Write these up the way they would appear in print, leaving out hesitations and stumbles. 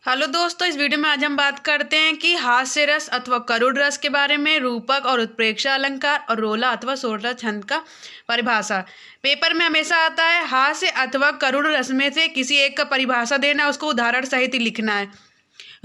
Hello दोस्तों, इस video में आज हम बात करते हैं कि हास्य रस अथवा करुण रस के बारे में, रूपक और उत्प्रेक्षा अलंकार और रोला अथवा सोरठा छंद का परिभाषा। पेपर में हमेशा आता है हास्य अथवा करुण रस में से किसी एक का परिभाषा देना, उसको उदाहरण सहित ही लिखना है।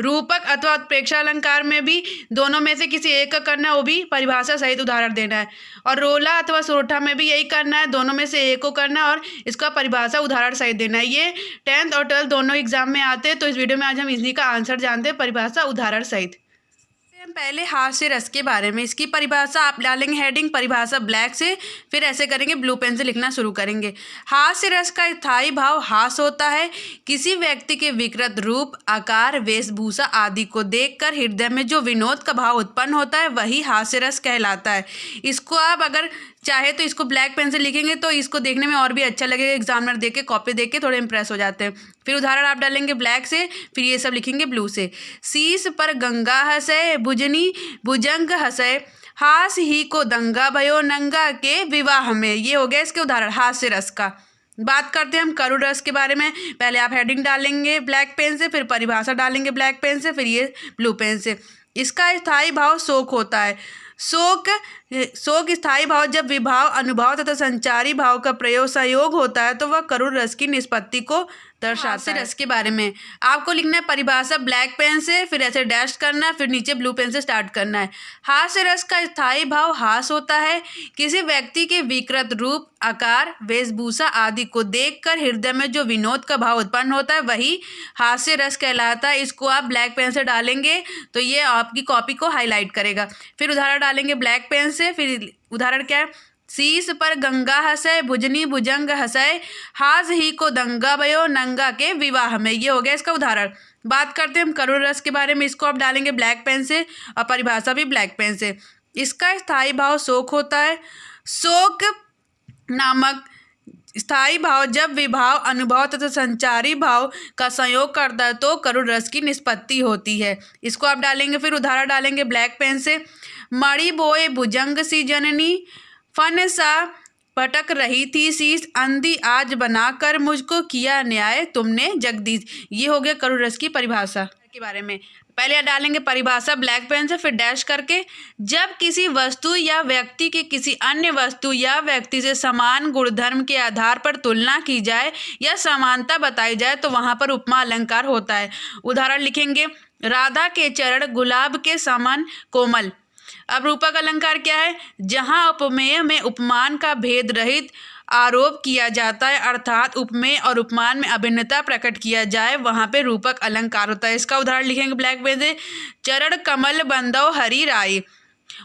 रूपक अथवा उत्प्रेक्षा अलंकार में भी दोनों में से किसी एक का करना है, वो भी परिभाषा सहित उदाहरण देना है। और रोला अथवा सोरठा में भी यही करना है, दोनों में से एक को करना है और इसका परिभाषा उदाहरण सहित देना है। ये 10th और 12th दोनों एग्जाम में आते हैं, तो इस वीडियो में आज हम इसी का आंसर जानते हैं, परिभाषा उदाहरण सहित। हम पहले हास्य रस के बारे में, इसकी परिभाषा आप डालेंगे हेडिंग परिभाषा ब्लैक से, फिर ऐसे करेंगे ब्लू पेन से लिखना शुरू करेंगे। हास्य रस का स्थायी भाव हास होता है। किसी व्यक्ति के विकृत रूप, आकार, वेशभूषा आदि को देखकर हृदय में जो विनोद का भाव उत्पन्न होता है वही हास्य रस कहलाता है। इसको आप अगर चाहे तो इसको ब्लैक पेन से लिखेंगे तो इसको देखने में और भी अच्छा लगेगा। एग्जामिनर देख के, कॉपी देख के थोड़े इंप्रेस हो जाते हैं। फिर उदाहरण आप डालेंगे ब्लैक से, फिर ये सब लिखेंगे ब्लू से। शीश पर गंगा हंसय, भुजनी भुजंग हंसय, हास ही को दंगा भयो नंगा के विवाह में। ये हो गया इसके उदाहरण हास्य रस का। बात करते हैं हम करुण रस के बारे में। पहले आप हेडिंग डालेंगे ब्लैक पेन से, फिर परिभाषा डालेंगे ब्लैक पेन से, फिर ये ब्लू पेन से। इसका स्थायी भाव शोक होता है। शोक स्थायी भाव जब विभाव, अनुभाव तथा संचारी भाव का प्रयोग संयोग होता है तो वह करुण रस की निष्पत्ति को दर्शाता है। रस के बारे में आपको लिखना है परिभाषा ब्लैक पेन से, फिर ऐसे डैश करना है, फिर नीचे ब्लू पेन से स्टार्ट करना है। हास्य रस का स्थायी भाव हास होता है। किसी व्यक्ति के विकृत रूप, आकार, वेशभूषा आदि को देखकर हृदय में जो विनोद का भाव उत्पन्न होता है वही हास्य रस कहलाता है। इसको आप ब्लैक पेन से डालेंगे तो ये आपकी कॉपी को हाईलाइट करेगा। फिर उदाहरण डालेंगे ब्लैक पेन से, फिर उदाहरण क्या है, शीश पर गंगा हंसय, भुजनी भुजंग हंसय, हास ही को दंगा भयो नंगा के विवाह में। ये हो गया इसका उदाहरण। बात करते हैं हम करुण रस के बारे में। इसको आप डालेंगे ब्लैक पेन से और परिभाषा भी ब्लैक पेन से। इसका स्थायी भाव शोक होता है। शोक नामक स्थायी भाव जब विभाव, अनुभव तथा संचारी भाव का संयोग करता है तो करुण रस की निष्पत्ति होती है। इसको आप डालेंगे, फिर उदाहरण डालेंगे ब्लैक पेन से। मणि बोए भुजंग सी जननी, फन सा पटक रही थी शीश, अंधी आज बनाकर मुझको किया न्याय तुमने जगदीश। ये हो गया करुण रस की परिभाषा के बारे में। पहले डालेंगे परिभाषा ब्लैक पेन से, फिर डैश करके। जब किसी वस्तु या व्यक्ति की किसी अन्य वस्तु या व्यक्ति से समान गुणधर्म के आधार पर तुलना की जाए या समानता बताई जाए तो वहाँ पर उपमा अलंकार होता है। उदाहरण लिखेंगे राधा के चरण गुलाब के समान कोमल। अब रूपक अलंकार क्या है, जहाँ उपमेय में उपमान का भेद रहित आरोप किया जाता है, अर्थात उपमेय और उपमान में अभिन्नता प्रकट किया जाए, वहाँ पे रूपक अलंकार होता है। इसका उदाहरण लिखेंगे ब्लैक पेन से, चरण कमल बंदो हरि राय।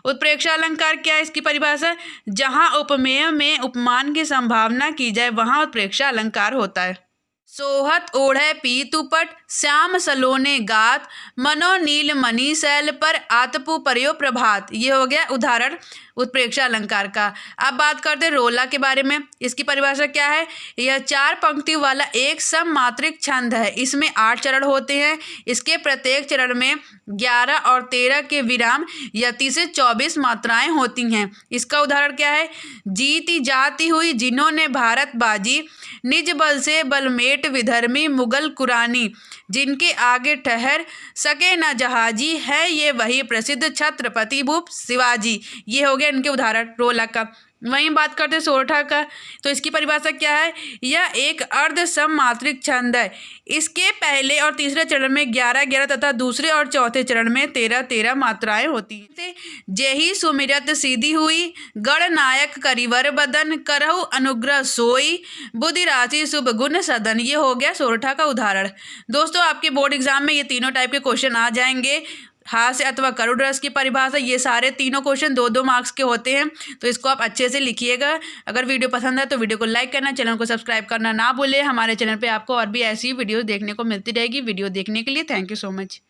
उत्प्रेक्षा अलंकार क्या है, इसकी परिभाषा, जहाँ उपमेय में उपमान की संभावना की जाए वहाँ उत्प्रेक्षा अलंकार होता है। सोहत ओढ़े पीतुपट, श्याम सलोने गात, मनो नील मणि शैल पर, आतपु पर्यो प्रभात। ये हो गया उदाहरण उत्प्रेक्षा अलंकार का। अब बात करते हैं रोला के बारे में। इसकी परिभाषा क्या है, यह 4 पंक्तियों वाला एक सममात्रिक छंद है। इसमें 8 चरण होते हैं। इसके प्रत्येक चरण में 11 और 13 के विराम यति से 24 मात्राएं होती हैं। इसका उदाहरण क्या है, जीती जाती हुई जिन्होंने भारत बाजी, निज बल से बलमेट विधर्मी मुगल कुरानी, जिनके आगे ठहर सके न जहाजी, है ये वही प्रसिद्ध छत्रपति भूप शिवाजी। ये हो गया इनके उदाहरण रोला का। वहीं बात करते हैं सोरठा का, तो इसकी परिभाषा क्या है, यह एक अर्ध सममात्रिक छंद है। इसके पहले और तीसरे चरण में 11-11 तथा दूसरे और चौथे चरण में 13-13 मात्राएं होती हैं। जेहि सुमिरत सीधी हुई, गणनायक करिवर बदन, करहु अनुग्रह सोई, बुद्धि राशि शुभ गुण सदन। ये हो गया सोरठा का उदाहरण। दोस्तों, आपके बोर्ड एग्जाम में ये तीनों टाइप के क्वेश्चन आ जाएंगे। हास्य अथवा करुण रस की परिभाषा, ये सारे तीनों क्वेश्चन 2-2 मार्क्स के होते हैं, तो इसको आप अच्छे से लिखिएगा। अगर वीडियो पसंद है तो वीडियो को लाइक करना, चैनल को सब्सक्राइब करना ना भूलें। हमारे चैनल पे आपको और भी ऐसी वीडियो देखने को मिलती रहेगी। वीडियो देखने के लिए थैंक यू सो मच।